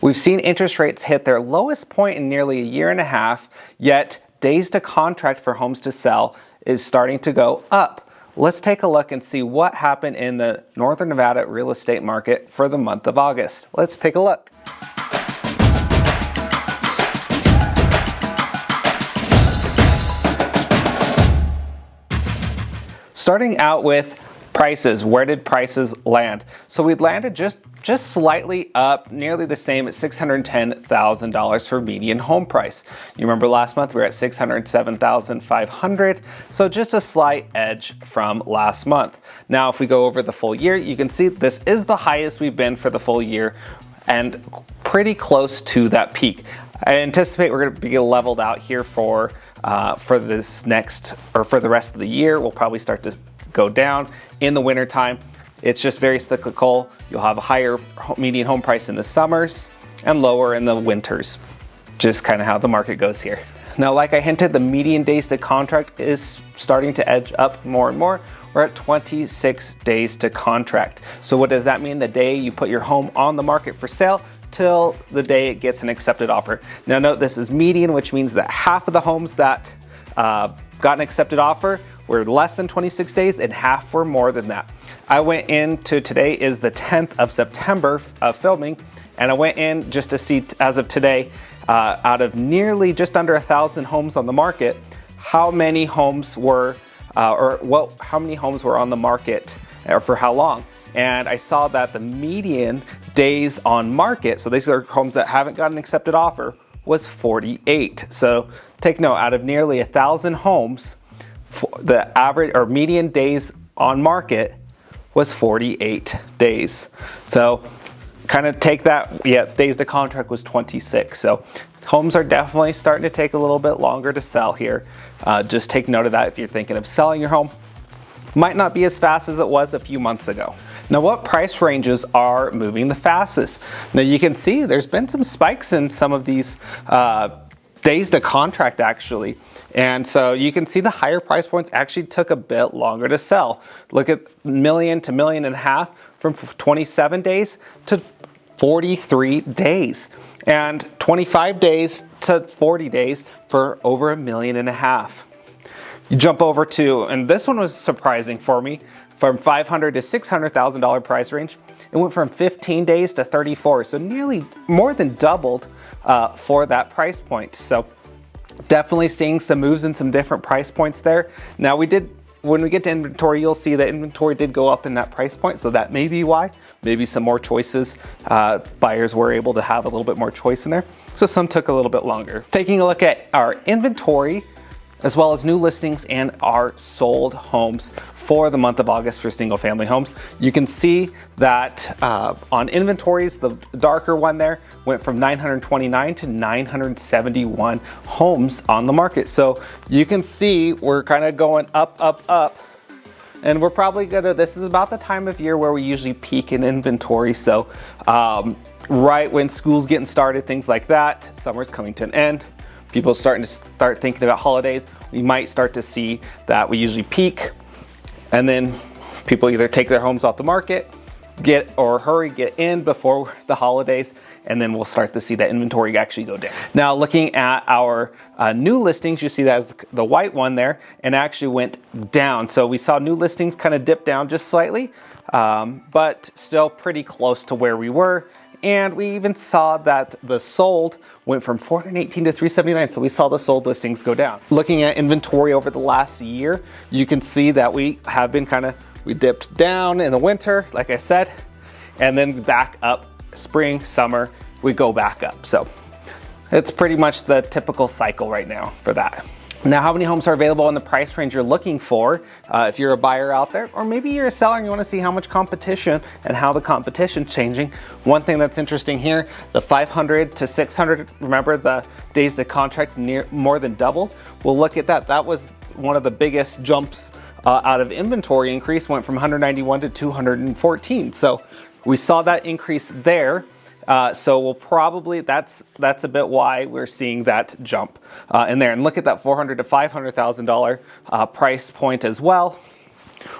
We've seen interest rates hit their lowest point in nearly a year and a half, yet days to contract for homes to sell is starting to go up. Let's take a look and see what happened in the Northern Nevada real estate market for the month of August. Let's take a look. Starting out with prices, where did prices land? So we landed just slightly up, nearly the same at $610,000 for median home price. You remember last month we were at $607,500, so just a slight edge from last month. Now if we go over the full year, you can see this is the highest we've been for the full year and pretty close to that peak. I anticipate we're going to be leveled out here for this next, or for the rest of the year. We'll probably start to go down in the winter time. It's just very cyclical. You'll have a higher median home price in the summers and lower in the winters. Just kind of how the market goes here. Now, like I hinted, the median days to contract is starting to edge up more and more. We're at 26 days to contract. So what does that mean? The day you put your home on the market for sale till the day it gets an accepted offer. Now note this is median, which means that half of the homes that got an accepted offer were less than 26 days and half were more than that. I went into, today is the 10th of September of filming, and I went in just to see as of today, out of nearly just under 1,000 homes on the market, how many homes were, how many homes were on the market or for how long. And I saw that the median days on market, so these are homes that haven't got an accepted offer, was 48. So take note, out of nearly 1,000 homes, the average or median days on market was 48 days. So kind of take that, days to contract was 26. So homes are definitely starting to take a little bit longer to sell here. Just take note of that if you're thinking of selling your home. Might not be as fast as it was a few months ago. Now, what price ranges are moving the fastest? Now, you can see there's been some spikes in some of these days to contract actually. And so you can see the higher price points actually took a bit longer to sell. Look at million to million and a half from 27 days to 43 days. And 25 days to 40 days for over $1.5 million. You jump over to, and this one was surprising for me, from $500,000 to $600,000 price range. It went from 15 days to 34, so nearly more than doubled for that price point. So definitely seeing some moves in some different price points there. Now when we get to inventory, you'll see that inventory did go up in that price point, so that may be why. Maybe some more choices. Buyers were able to have a little bit more choice in there, so some took a little bit longer. Taking a look at our inventory, as well as new listings and our sold homes for the month of August for single family homes. You can see that on inventories, the darker one there went from 929 to 971 homes on the market. So you can see we're kind of going up, up, up. And we're probably this is about the time of year where we usually peak in inventory. So right when school's getting started, things like that, summer's coming to an end. People are starting to thinking about holidays. We might start to see that we usually peak, and then people either take their homes off the market, get in before the holidays, and then we'll start to see that inventory actually go down. Now looking at our new listings, you see that as the white one there, and actually went down. So we saw new listings kind of dip down just slightly, but still pretty close to where we were. And we even saw that the sold went from 418 to 379. So we saw the sold listings go down. Looking at inventory over the last year, you can see that we have been we dipped down in the winter, like I said, and then back up spring, summer, we go back up. So it's pretty much the typical cycle right now for that. Now, how many homes are available in the price range you're looking for if you're a buyer out there, or maybe you're a seller and you want to see how much competition and how the competition's changing. One thing that's interesting here, the 500 to 600, remember the days to contract more than doubled? We'll look at that. That was one of the biggest jumps out of inventory increase, went from 191 to 214. So we saw that increase there. So we'll probably, that's a bit why we're seeing that jump in there. And look at that $400,000 to $500,000 price point as well.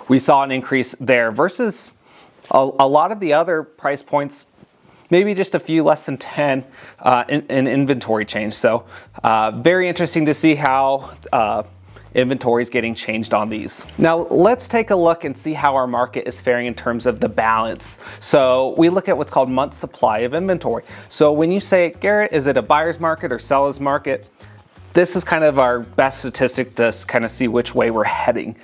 We saw an increase there versus a lot of the other price points maybe just a few less than 10 in inventory change. So very interesting to see how inventory is getting changed on these. Now let's take a look and see how our market is faring in terms of the balance. So we look at what's called month supply of inventory. So when you say, Garrett, is it a buyer's market or seller's market? This is kind of our best statistic to kind of see which way we're heading.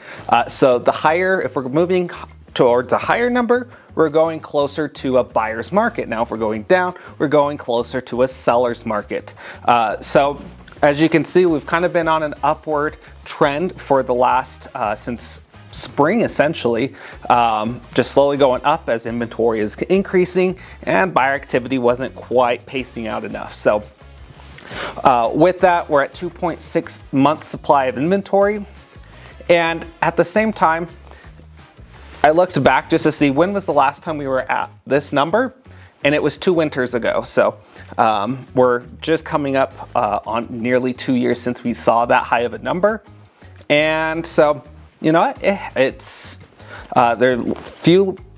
So the higher, if we're moving towards a higher number, we're going closer to a buyer's market. Now if we're going down, we're going closer to a seller's market. So as you can see, we've kind of been on an upward trend for the last, since spring essentially, just slowly going up as inventory is increasing and buyer activity wasn't quite pacing out enough. So with that, we're at 2.6 months supply of inventory. And at the same time, I looked back just to see when was the last time we were at this number, and it was 2 winters ago. So we're just coming up on nearly 2 years since we saw that high of a number. And so, you know what, there are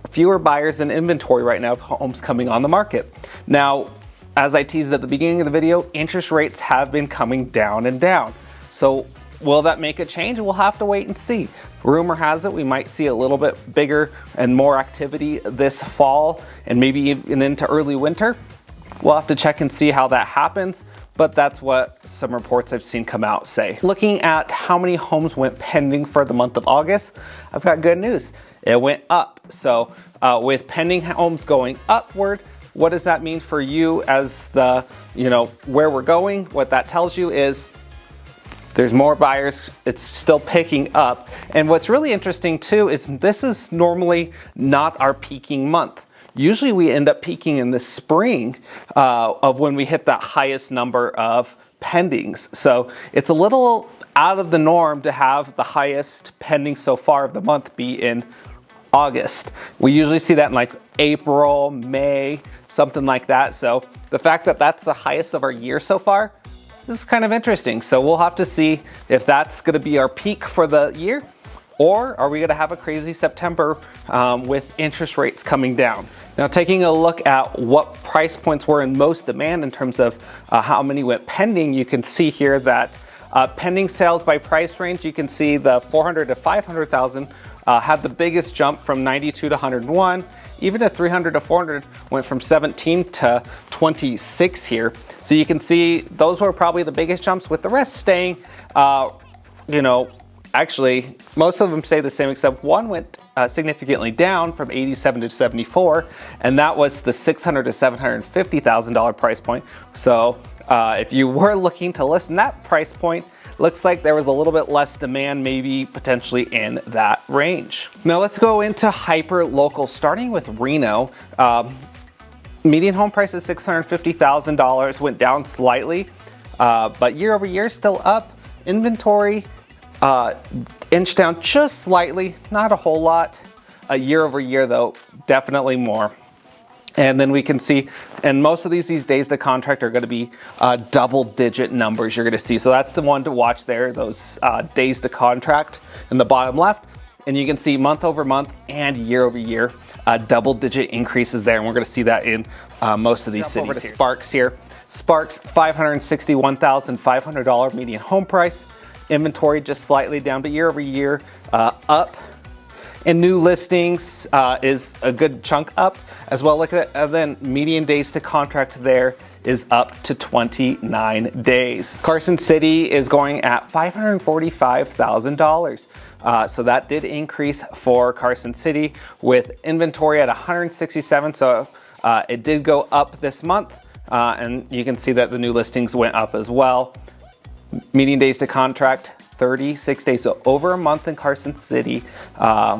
fewer buyers in inventory right now of homes coming on the market. Now, as I teased at the beginning of the video, interest rates have been coming down and down. So will that make a change? We'll have to wait and see. Rumor has it we might see a little bit bigger and more activity this fall and maybe even into early winter. We'll have to check and see how that happens, but that's what some reports I've seen come out say. Looking at how many homes went pending for the month of August, I've got good news. It went up. So with pending homes going upward, what does that mean for you as the, where we're going? What that tells you is there's more buyers, it's still picking up. And what's really interesting too is this is normally not our peaking month. Usually we end up peaking in the spring of when we hit that highest number of pendings. So it's a little out of the norm to have the highest pending so far of the month be in August. We usually see that in like April, May, something like that. So the fact that that's the highest of our year so far, this is kind of interesting. So we'll have to see if that's going to be our peak for the year, or are we going to have a crazy September with interest rates coming down. Now taking a look at what price points were in most demand in terms of how many went pending, you can see here that pending sales by price range, you can see the 400 to 500,000 had the biggest jump from 92 to 101. Even the 300 to 400 went from 17 to 26 here. So you can see those were probably the biggest jumps, with the rest staying, actually most of them stay the same, except one went significantly down from 87 to 74, and that was the $600 to $750,000 price point. So if you were looking to list in that price point, looks like there was a little bit less demand, maybe potentially in that range. Now let's go into hyper local, starting with Reno. Median home price is $650,000, went down slightly, but year over year still up. Inventory inched down just slightly, not a whole lot. Year over year though, definitely more. And then we can see, and most of these days to contract are going to be double-digit numbers you're going to see. So that's the one to watch there, those days to contract in the bottom left. And you can see month over month and year over year double-digit increases there. And we're going to see that in most of these cities. Over to Sparks here. Sparks, $561,500 median home price. Inventory just slightly down, but year over year up. And new listings is a good chunk up as well. Look at that. And then median days to contract there is up to 29 days. Carson City is going at $545,000. So that did increase for Carson City, with inventory at 167. So it did go up this month. And you can see that the new listings went up as well. Median days to contract, 36 days, so over a month in Carson City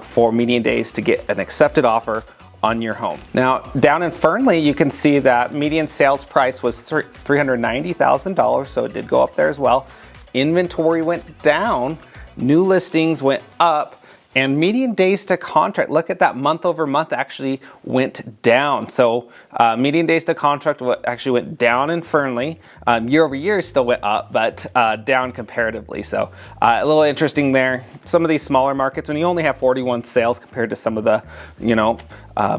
for median days to get an accepted offer on your home. Now down in Fernley, you can see that median sales price was $390,000, so it did go up there as well. Inventory went down, new listings went up, and median days to contract, look at that, month over month actually went down. So median days to contract actually went down in Fernley. Year over year still went up, but down comparatively. So a little interesting there. Some of these smaller markets, when you only have 41 sales compared to some of the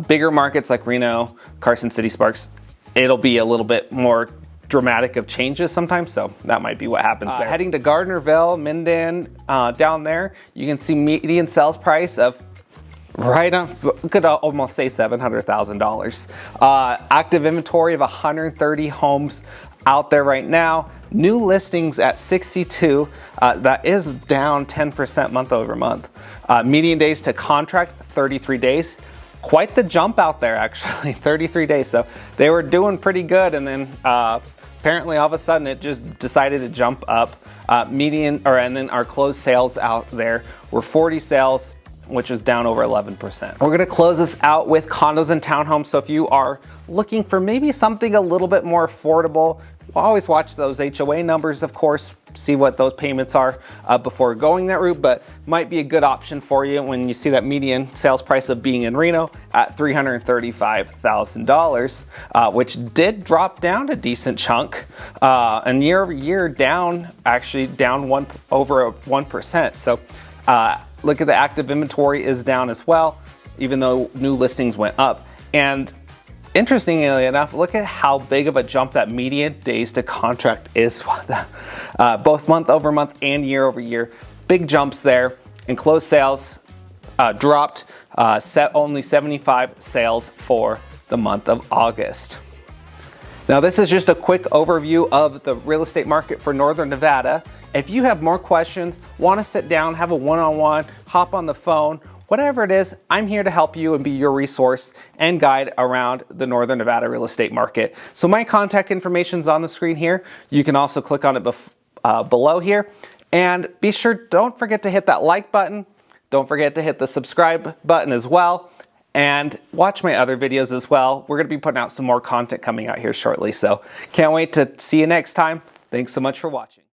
bigger markets like Reno, Carson City, Sparks, it'll be a little bit more dramatic of changes sometimes, so that might be what happens there. Heading to Gardnerville, Minden, down there, you can see median sales price of right on, could almost say $700,000. Active inventory of 130 homes out there right now. New listings at 62, that is down 10% month over month. Median days to contract, 33 days. Quite the jump out there actually, 33 days. So they were doing pretty good, and then apparently all of a sudden it just decided to jump up. And then our closed sales out there were 40 sales, which is down over 11%. We're gonna close this out with condos and townhomes. So if you are looking for maybe something a little bit more affordable, always watch those HOA numbers, of course, see what those payments are before going that route, but might be a good option for you when you see that median sales price of being in Reno at $335,000, which did drop down a decent chunk, and year over year down, actually down over 1%. So look at the active inventory is down as well, even though new listings went up. And interestingly enough, look at how big of a jump that median days to contract is, both month over month and year over year. Big jumps there. And closed sales dropped, only 75 sales for the month of August. Now this is just a quick overview of the real estate market for Northern Nevada. If you have more questions, want to sit down, have a one-on-one, hop on the phone, whatever it is, I'm here to help you and be your resource and guide around the Northern Nevada real estate market. So my contact information is on the screen here. You can also click on it below here. And be sure, don't forget to hit that like button. Don't forget to hit the subscribe button as well. And watch my other videos as well. We're going to be putting out some more content coming out here shortly. So can't wait to see you next time. Thanks so much for watching.